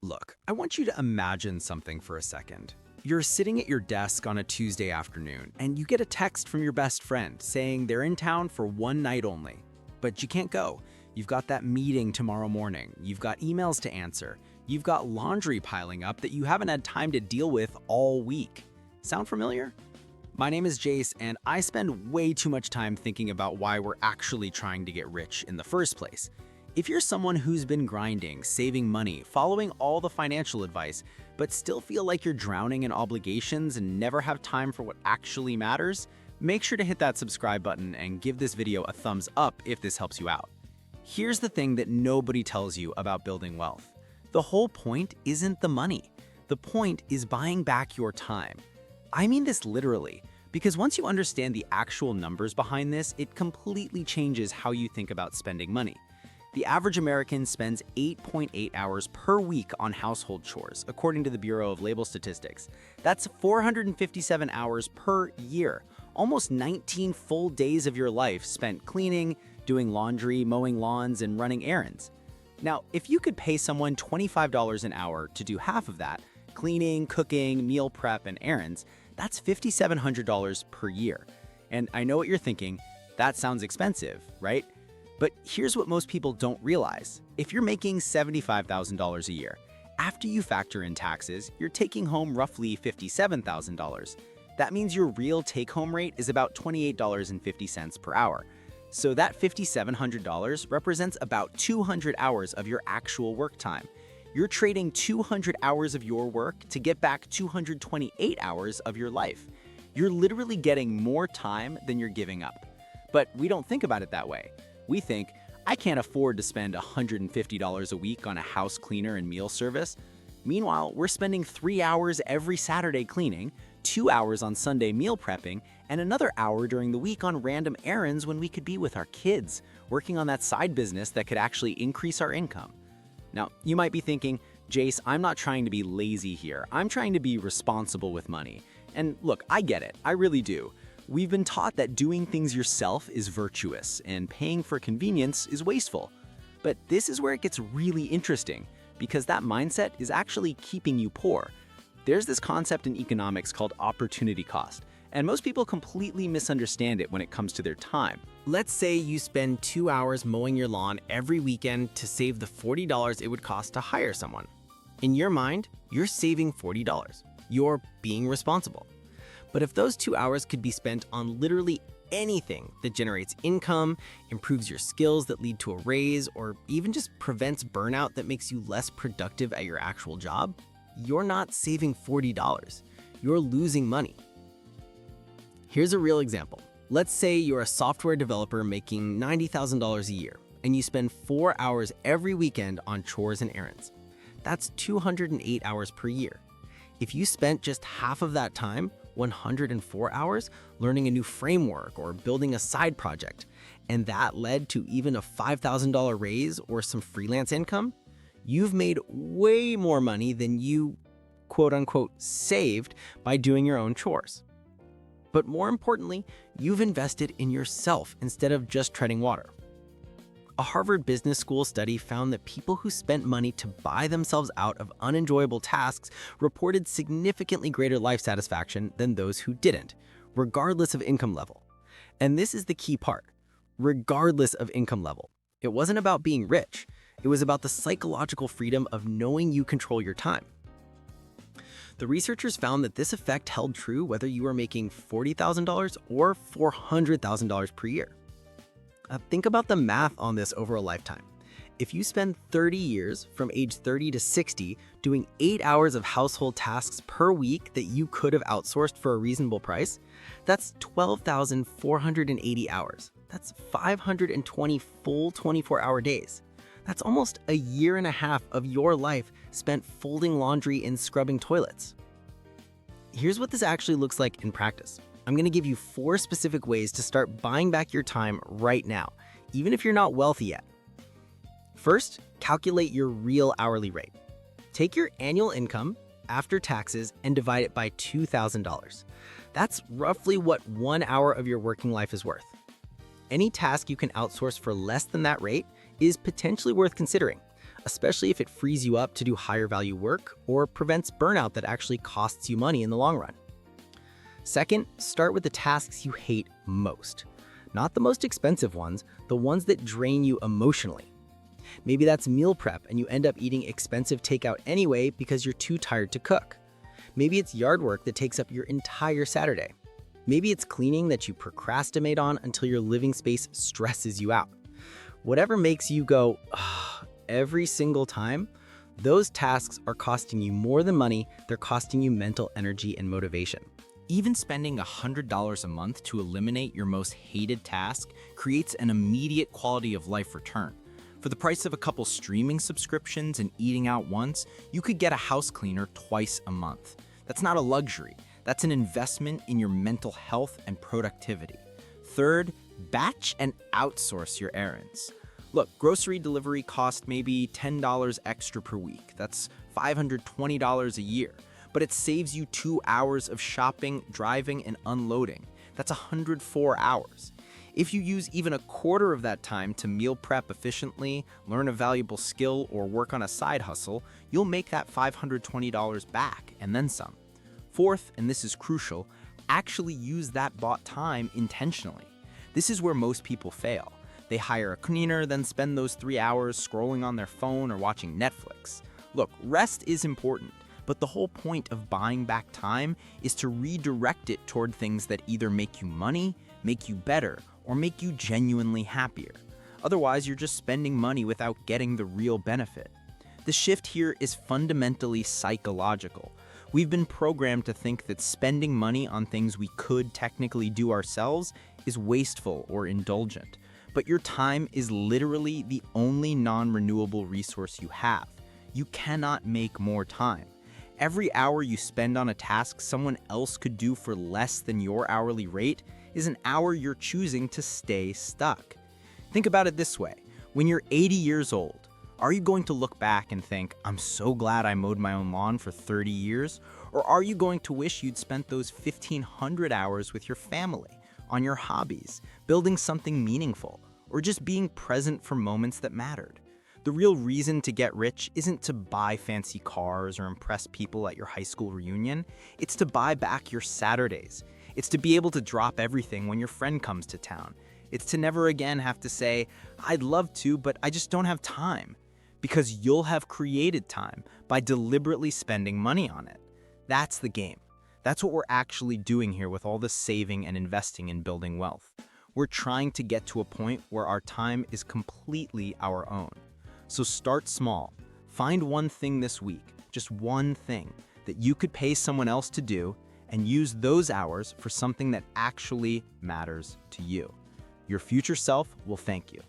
Look, I want you to imagine something for a second. You're sitting at your desk on a Tuesday afternoon, and you get a text from your best friend saying they're in town for one night only. But you can't go. You've got that meeting tomorrow morning. You've got emails to answer. You've got laundry piling up that you haven't had time to deal with all week. Sound familiar? My name is Jace, and I spend way too much time thinking about why we're actually trying to get rich in the first place. If you're someone who's been grinding, saving money, following all the financial advice, but still feel like you're drowning in obligations and never have time for what actually matters, make sure to hit that subscribe button and give this video a thumbs up if this helps you out. Here's the thing that nobody tells you about building wealth. The whole point isn't the money. The point is buying back your time. I mean this literally, because once you understand the actual numbers behind this, it completely changes how you think about spending money. The average American spends 8.8 hours per week on household chores, according to the Bureau of Labor Statistics. That's 457 hours per year, almost 19 full days of your life spent cleaning, doing laundry, mowing lawns, and running errands. Now, if you could pay someone $25 an hour to do half of that, cleaning, cooking, meal prep, and errands, that's $5,700 per year. And I know what you're thinking, that sounds expensive, right? But here's what most people don't realize. If you're making $75,000 a year, after you factor in taxes, you're taking home roughly $57,000. That means your real take-home rate is about $28.50 per hour. So that $5,700 represents about 200 hours of your actual work time. You're trading 200 hours of your work to get back 228 hours of your life. You're literally getting more time than you're giving up. But we don't think about it that way. We think, I can't afford to spend $150 a week on a house cleaner and meal service. Meanwhile, we're spending 3 hours every Saturday cleaning, 2 hours on Sunday meal prepping, and another hour during the week on random errands when we could be with our kids, working on that side business that could actually increase our income. Now, you might be thinking, Jace, I'm not trying to be lazy here. I'm trying to be responsible with money. And look, I get it. I really do. We've been taught that doing things yourself is virtuous and paying for convenience is wasteful. But this is where it gets really interesting, because that mindset is actually keeping you poor. There's this concept in economics called opportunity cost, and most people completely misunderstand it when it comes to their time. Let's say you spend 2 hours mowing your lawn every weekend to save the $40 it would cost to hire someone. In your mind, you're saving $40. You're being responsible. But if those 2 hours could be spent on literally anything that generates income, improves your skills that lead to a raise, or even just prevents burnout that makes you less productive at your actual job, you're not saving $40. You're losing money. Here's a real example. Let's say you're a software developer making $90,000 a year, and you spend 4 hours every weekend on chores and errands. That's 208 hours per year. If you spent just half of that time, 104 hours, learning a new framework or building a side project, and that led to even a $5,000 raise or some freelance income, you've made way more money than you, quote unquote, saved by doing your own chores. But more importantly, you've invested in yourself instead of just treading water. A Harvard Business School study found that people who spent money to buy themselves out of unenjoyable tasks reported significantly greater life satisfaction than those who didn't, regardless of income level. And this is the key part, regardless of income level. It wasn't about being rich. It was about the psychological freedom of knowing you control your time. The researchers found that this effect held true whether you were making $40,000 or $400,000 per year. Think about the math on this over a lifetime. If you spend 30 years from age 30 to 60 doing 8 hours of household tasks per week that you could have outsourced for a reasonable price, that's 12,480 hours. That's 520 full 24-hour days. That's almost a year and a half of your life spent folding laundry and scrubbing toilets. Here's what this actually looks like in practice. I'm going to give you 4 specific ways to start buying back your time right now, even if you're not wealthy yet. First, calculate your real hourly rate. Take your annual income after taxes and divide it by $2,000. That's roughly what 1 hour of your working life is worth. Any task you can outsource for less than that rate is potentially worth considering, especially if it frees you up to do higher value work or prevents burnout that actually costs you money in the long run. Second, start with the tasks you hate most. Not the most expensive ones, the ones that drain you emotionally. Maybe that's meal prep and you end up eating expensive takeout anyway because you're too tired to cook. Maybe it's yard work that takes up your entire Saturday. Maybe it's cleaning that you procrastinate on until your living space stresses you out. Whatever makes you go, "Ugh," every single time, those tasks are costing you more than money, they're costing you mental energy and motivation. Even spending $100 a month to eliminate your most hated task creates an immediate quality of life return. For the price of a couple streaming subscriptions and eating out once, you could get a house cleaner twice a month. That's not a luxury. That's an investment in your mental health and productivity. Third, batch and outsource your errands. Look, grocery delivery costs maybe $10 extra per week. That's $520 a year. But it saves you 2 hours of shopping, driving, and unloading. That's 104 hours. If you use even a quarter of that time to meal prep efficiently, learn a valuable skill, or work on a side hustle, you'll make that $520 back and then some. Fourth, and this is crucial, actually use that bought time intentionally. This is where most people fail. They hire a cleaner, then spend those 3 hours scrolling on their phone or watching Netflix. Look, rest is important. But the whole point of buying back time is to redirect it toward things that either make you money, make you better, or make you genuinely happier. Otherwise, you're just spending money without getting the real benefit. The shift here is fundamentally psychological. We've been programmed to think that spending money on things we could technically do ourselves is wasteful or indulgent. But your time is literally the only non-renewable resource you have. You cannot make more time. Every hour you spend on a task someone else could do for less than your hourly rate is an hour you're choosing to stay stuck. Think about it this way. When you're 80 years old, are you going to look back and think, "I'm so glad I mowed my own lawn for 30 years"? Or are you going to wish you'd spent those 1,500 hours with your family, on your hobbies, building something meaningful, or just being present for moments that mattered? The real reason to get rich isn't to buy fancy cars or impress people at your high school reunion. It's to buy back your Saturdays. It's to be able to drop everything when your friend comes to town. It's to never again have to say, "I'd love to, but I just don't have time." Because you'll have created time by deliberately spending money on it. That's the game. That's what we're actually doing here with all the saving and investing in building wealth. We're trying to get to a point where our time is completely our own. So start small. Find one thing this week, just one thing, that you could pay someone else to do and use those hours for something that actually matters to you. Your future self will thank you.